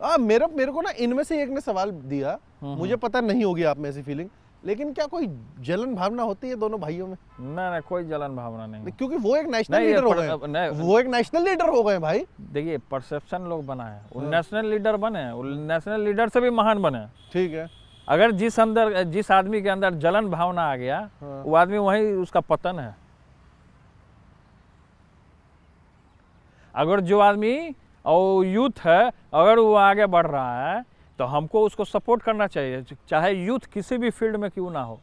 मेरे को ना इनमें से एक ने सवाल दिया, मुझे पता नहीं होगी आप में ऐसी फीलिंग, लेकिन क्या कोई जलन भावना होती है दोनों भाइयों में? नहीं, कोई जलन भावना नहीं। क्योंकि वो एक नेशनल लीडर हो गए, वो एक नेशनल लीडर हो गए भाई। देखिए परसेप्शन लोग बना है, वो नेशनल लीडर बने, वो नेशनल लीडर से भी महान बने। ठीक है। अगर जिस आदमी के अंदर जलन भावना आ गया, वो आदमी वही उसका पतन है। अगर जो आदमी और यूथ है, अगर वो आगे बढ़ रहा है तो हमको उसको सपोर्ट करना चाहिए, चाहे यूथ किसी भी फील्ड में क्यों ना हो।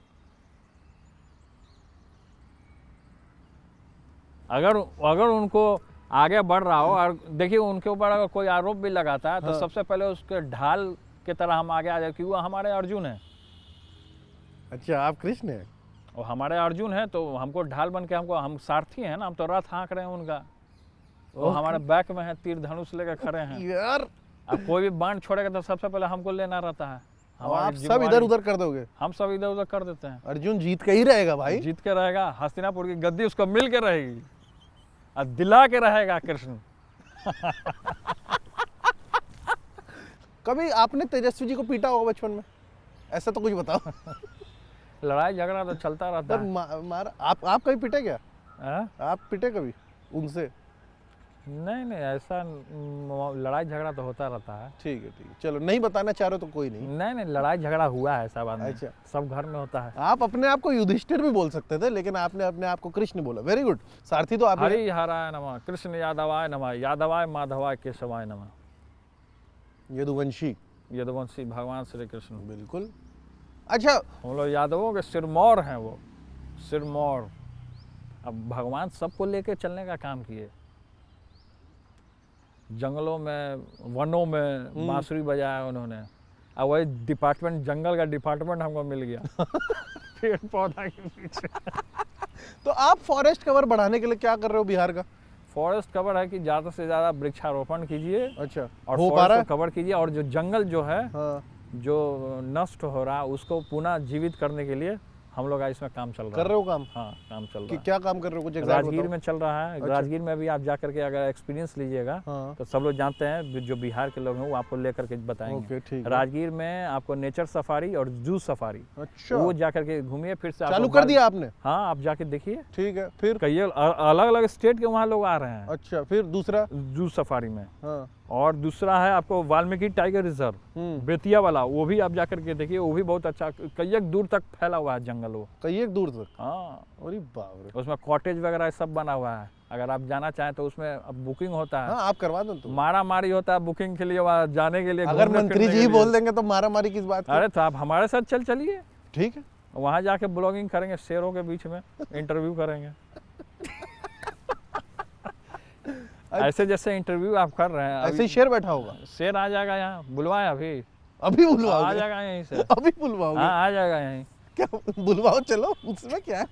अगर उनको आगे बढ़ रहा हो, और देखिए उनके ऊपर अगर कोई आरोप भी लगाता है तो सबसे पहले उसके ढाल की तरह हम आगे आ जाए कि वो हमारे अर्जुन है। अच्छा, आप कृष्ण हैं और हमारे अर्जुन है, तो हमको ढाल बन के हम सारथी हैं ना, हम तो रथ हाँक रहे हैं उनका, वो हमारे बैक में है, तीर धनुष लेकर खड़े हैं यार। अब कोई भी बाण छोड़ेगा तो सबसे पहले हमको लेना रहता है। आप सब इधर उधर कर दोगे? हम सब इधर उधर कर देते हैं। अर्जुन जीत के ही रहेगा भाई, जीत के रहेगा, हस्तिनापुर की गद्दी उसको मिल के रहेगी और दिला के रहेगा कृष्ण। कभी आपने तेजस्वी जी को पीटा होगा बचपन में, ऐसा तो कुछ बताओ। लड़ाई झगड़ा तो चलता रहता है। मारा आप कभी पिटे क्या? आप पिटे कभी उनसे? नहीं, ऐसा लड़ाई झगड़ा तो होता रहता है। ठीक है, चलो, नहीं बताना चाह रहे तो कोई नहीं। लड़ाई झगड़ा हुआ है ऐसा बात नहीं। अच्छा, सब घर में होता है। आप अपने आप को युधिष्ठिर भी बोल सकते थे, लेकिन आपने अपने आप को कृष्ण बोला। Very good. सारथी तो आप हरि हराय नमः, कृष्ण यादवाय नमः, यादवाय माधवाय केशवाय नमः। यदुवंशी भगवान श्री कृष्ण। बिल्कुल। अच्छा, हम लोग यादवों के सिरमौर हैं, वो सिरमौर। अब भगवान सबको लेके चलने का काम किए, जंगलों में, वनों में बांसुरी बजाया उन्होंने। अब वही डिपार्टमेंट, जंगल का डिपार्टमेंट हमको मिल गया। पेड़ पौधा के पीछे। तो आप फॉरेस्ट कवर बढ़ाने के लिए क्या कर रहे हो बिहार का? फॉरेस्ट कवर है कि ज़्यादा से ज़्यादा वृक्षारोपण कीजिए। अच्छा, और फॉरेस्ट को कवर कीजिए, और जो जंगल जो है जो नष्ट हो रहा है उसको पुनः जीवित करने के लिए हम लोग इसमें काम चल रहा है। कर रहे हो काम? हाँ, काम चल रहा है। क्या काम कर रहे हो? कुछ राजगीर में चल रहा है। अच्छा। राजगीर में भी आप जाकर के अगर एक्सपीरियंस लीजिएगा तो सब लोग जानते हैं, जो बिहार के लोग हैं वो आपको लेकर के बताएंगे। राजगीर में आपको नेचर सफारी और जू सफारी, अच्छा, वो जाकर के घूमिए। फिर से चालू कर दिया आपने? हाँ, आप जाके देखिए। ठीक है। फिर कई अलग अलग स्टेट के वहाँ लोग आ रहे हैं। अच्छा, फिर दूसरा जू सफारी में। हाँ। और दूसरा है आपको वाल्मीकि टाइगर रिजर्व, बेतिया वाला, वो भी आप जाकर के देखिए, वो भी बहुत अच्छा, कई दूर तक फैला हुआ है जंगल, वो कई दूर तक। हाँ, अरे बाप रे। उसमें कॉटेज वगैरह सब बना हुआ है। अगर आप जाना चाहें तो उसमें अब बुकिंग होता है। हाँ, आप करवा दो। तो मारा मारी होता है बुकिंग के लिए, वहाँ जाने के लिए। अगर मंत्री जी बोल देंगे तो मारा मारी किस बात की? अरे तो आप हमारे साथ चलिए। ठीक है, वहाँ जाके ब्लॉगिंग करेंगे, शेरों के बीच में इंटरव्यू करेंगे। ऐसे जैसे इंटरव्यू आप कर रहे हैं, ऐसे ही शेर बैठा होगा। शेर आ जाएगा यहाँ, बुलवाए अभी बुलवाओ? आ जाएगा यहीं से। अभी बुलवाओ? हाँ, आ जाएगा यहीं। क्या बुलवाओ, चलो, उसमें क्या है।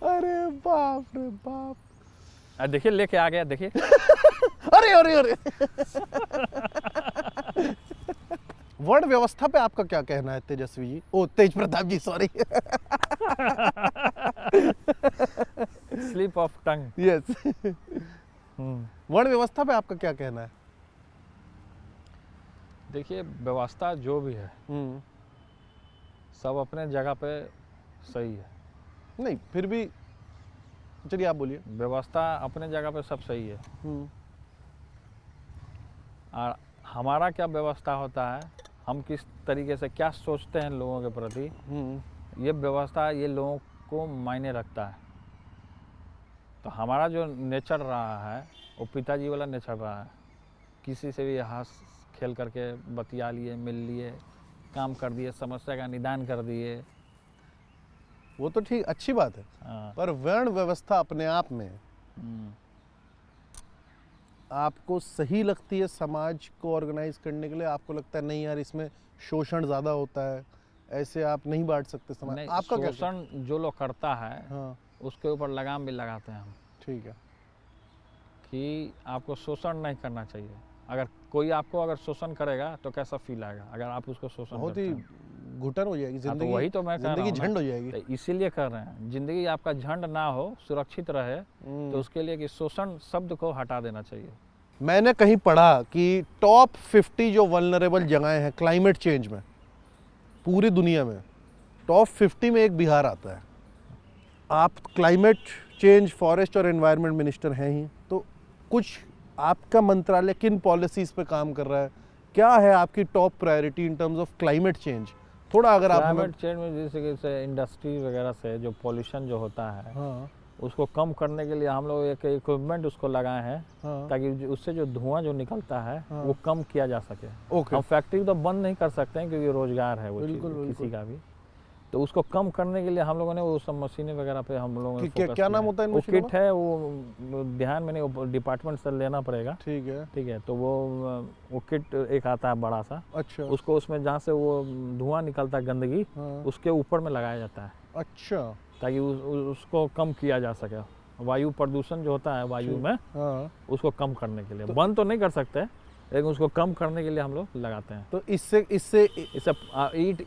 अरे बाप रे बाप। देखिए लेके आ गया, देखिए। अरे अरे अरे। वर्ण व्यवस्था पे आपका क्या कहना है तेजस्वी जी? ओ, Tej Pratap ji, sorry. Slip of tongue. Yes. वर्ण व्यवस्था पे आपका क्या कहना है? देखिए, व्यवस्था जो भी है सब अपने जगह पे सही है। नहीं, फिर भी चलिए आप बोलिए। व्यवस्था अपने जगह पे सब सही है। और हमारा क्या व्यवस्था होता है, हम किस तरीके से क्या सोचते हैं लोगों के प्रति, ये व्यवस्था ये लोगों को मायने रखता है। तो हमारा जो नेचर रहा है वो पिताजी वाला नेचर रहा है। किसी से भी हंस खेल करके बतिया लिए, मिल लिए, काम कर दिए, समस्या का निदान कर दिए, वो तो ठीक, अच्छी बात है। पर वर्ण व्यवस्था अपने आप में आपको सही लगती है समाज को ऑर्गेनाइज करने के लिए? आपको लगता है नहीं यार, इसमें शोषण ज़्यादा होता है, ऐसे आप नहीं बांट सकते समाज? नहीं, आपका शोषण जो लोग करता है उसके ऊपर लगाम भी लगाते हैं हम। ठीक है, कि आपको शोषण नहीं करना चाहिए। अगर कोई आपको अगर शोषण करेगा तो कैसा फील आएगा अगर आप उसको शोषण बहुत ही घुटन हो जाएगी जिंदगी। तो वही तो मैं कह रहा हूं, जिंदगी झंड हो जाएगी। तो इसीलिए कर रहे हैं, जिंदगी आपका झंड ना हो, सुरक्षित रहे, तो उसके लिए कि शोषण शब्द को हटा देना चाहिए। मैंने कहीं पढ़ा कि टॉप 50 जो वल्नरेबल जगहें हैं क्लाइमेट चेंज में पूरी दुनिया में, टॉप 50 में एक बिहार आता है। आप क्लाइमेट चेंज, फॉरेस्ट और एनवायरनमेंट मिनिस्टर हैं ही, तो कुछ आपका मंत्रालय किन पॉलिसीज़ पे काम कर रहा है? क्या है आपकी top priority in terms of climate change? थोड़ा अगर आप क्लाइमेट चेंज में जैसे कि इंडस्ट्री वगैरह से जो पॉल्यूशन जो होता है, हाँ उसको कम करने के लिए हम लोग एक इक्विपमेंट उसको लगाए हैं, हाँ ताकि उससे जो धुआं जो निकलता है हाँ। वो कम किया जा सके। ओके हम फैक्ट्री तो बंद नहीं कर सकते हैं क्योंकि रोजगार है वो बिल्कुल, चीज़ बिल्कुल। किसी का भी, तो उसको कम करने के लिए हम लोगों ने वो सब मशीनें वगैरह पे हम लोगों ने क्या focus क्या किया नाम होता है इन वो मशीनों किट है, वो ध्यान में नहीं, डिपार्टमेंट से लेना पड़ेगा। ठीक है। ठीक है, तो वो किट एक आता है बड़ा सा, अच्छा उसको उसमें जहाँ से वो धुआं निकलता है गंदगी, हाँ उसके ऊपर में लगाया जाता है अच्छा ताकि उसको कम किया जा सके। वायु प्रदूषण जो होता है वायु में, हाँ। उसको कम करने के लिए बंद तो नहीं कर सकते, लेकिन उसको कम करने के लिए हम लोग लगाते हैं। तो इससे इससे इससे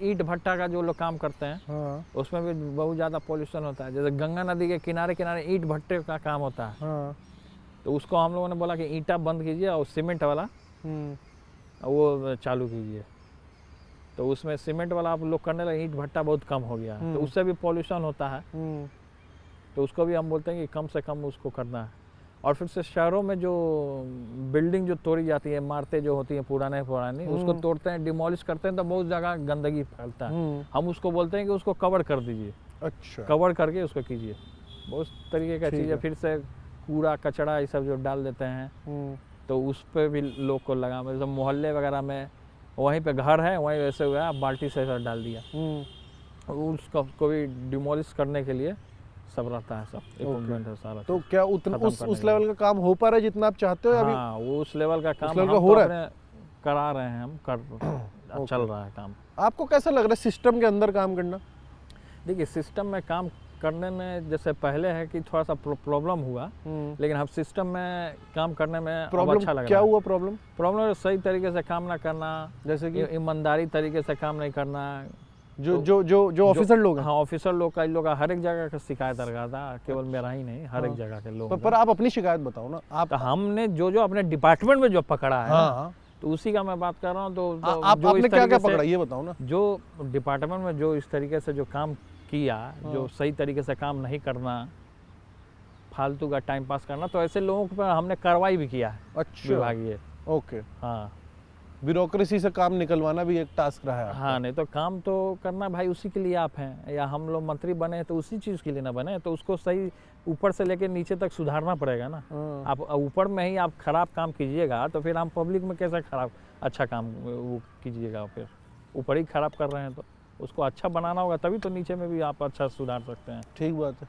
ईट भट्टा का जो लोग काम करते हैं हाँ उसमें भी बहुत ज़्यादा पॉल्यूशन होता है। जैसे गंगा नदी के किनारे किनारे ईट भट्टे का काम होता है, हाँ तो उसको हम लोगों ने बोला कि ईंटा बंद कीजिए और सीमेंट वाला वो चालू कीजिए। तो उसमें सीमेंट वाला आप लोग करने लगे, ईंट भट्टा बहुत कम हो गया है, तो उससे भी पॉल्यूशन होता है। तो उसको भी हम बोलते हैं कि कम से कम उसको करना है। और फिर से शहरों में जो बिल्डिंग जो तोड़ी जाती है, इमारतें जो होती हैं पुराने उसको तोड़ते हैं, डिमोलिश करते हैं, तो बहुत जगह गंदगी फैलता है। हम उसको बोलते हैं कि उसको कवर कर दीजिए, अच्छा कवर करके उसको कीजिए। बहुत तरीके का ठीक चीज़ है। है। फिर से कूड़ा कचड़ा ये सब जो डाल देते हैं, तो उस पर भी लोग को लगा, मतलब मोहल्ले वगैरह में वहीं पे घर है, वहीं वैसे हुआ, आप बाल्टी से ऐसा डाल दिया, उसको भी डिमोलिश करने के लिए सब रहता है, सब इक्विपमेंट है सारा। तो क्या उतना खत्म उस करने के लेवल का काम हो पा रहा है जितना आप चाहते हो या अभी? हाँ, वो उस लेवल का काम लेवल हम का तो हो रहा अपने करा रहे हैं, हम कर चल रहा है काम। आपको कैसा लग रहा है सिस्टम के अंदर काम करना? देखिए, सिस्टम में काम करने में जैसे पहले है कि थोड़ा सा प्रॉब्लम हुआ, लेकिन हम सिस्टम में काम करने में अब प्रॉब्लम अच्छा लग क्या रहा है। हुआ? प्रॉब्लम प्रॉब्लम सही तरीके से काम ना करना, जैसे कि ईमानदारी तरीके से काम नहीं करना। जो जो जो जो ऑफिसर लोग हैं। हाँ, ऑफिसर लोग का, इन लोग का हर एक जगह का शिकायत लगा था, केवल मेरा ही नहीं, हर एक जगह के लोग। पर आप अपनी शिकायत बताओ ना। आप तो हमने जो अपने डिपार्टमेंट में जो पकड़ा है, हाँ तो उसी का मैं बात कर रहा हूँ। तो आपने क्या क्या पकड़ा ये बताओ ना। जो डिपार्टमेंट में जो इस तरीके से जो काम किया, जो सही तरीके से काम नहीं करना, फालतू का टाइम पास करना, तो ऐसे लोगों पर हमने कार्रवाई भी किया है। अच्छा विभागीय। ओके। हाँ, ब्यूरोक्रेसी से काम निकलवाना भी एक टास्क रहा है। हाँ, नहीं तो काम तो करना भाई उसी के लिए आप हैं, या हम लोग मंत्री बने हैं तो उसी चीज़ के लिए ना बने, तो उसको सही ऊपर से लेके नीचे तक सुधारना पड़ेगा ना। आप ऊपर में ही आप खराब काम कीजिएगा तो फिर हम पब्लिक में कैसे अच्छा काम वो कीजिएगा? फिर ऊपर ही खराब कर रहे हैं तो उसको अच्छा बनाना होगा, तभी तो नीचे में भी आप अच्छा सुधार सकते हैं। ठीक बात है।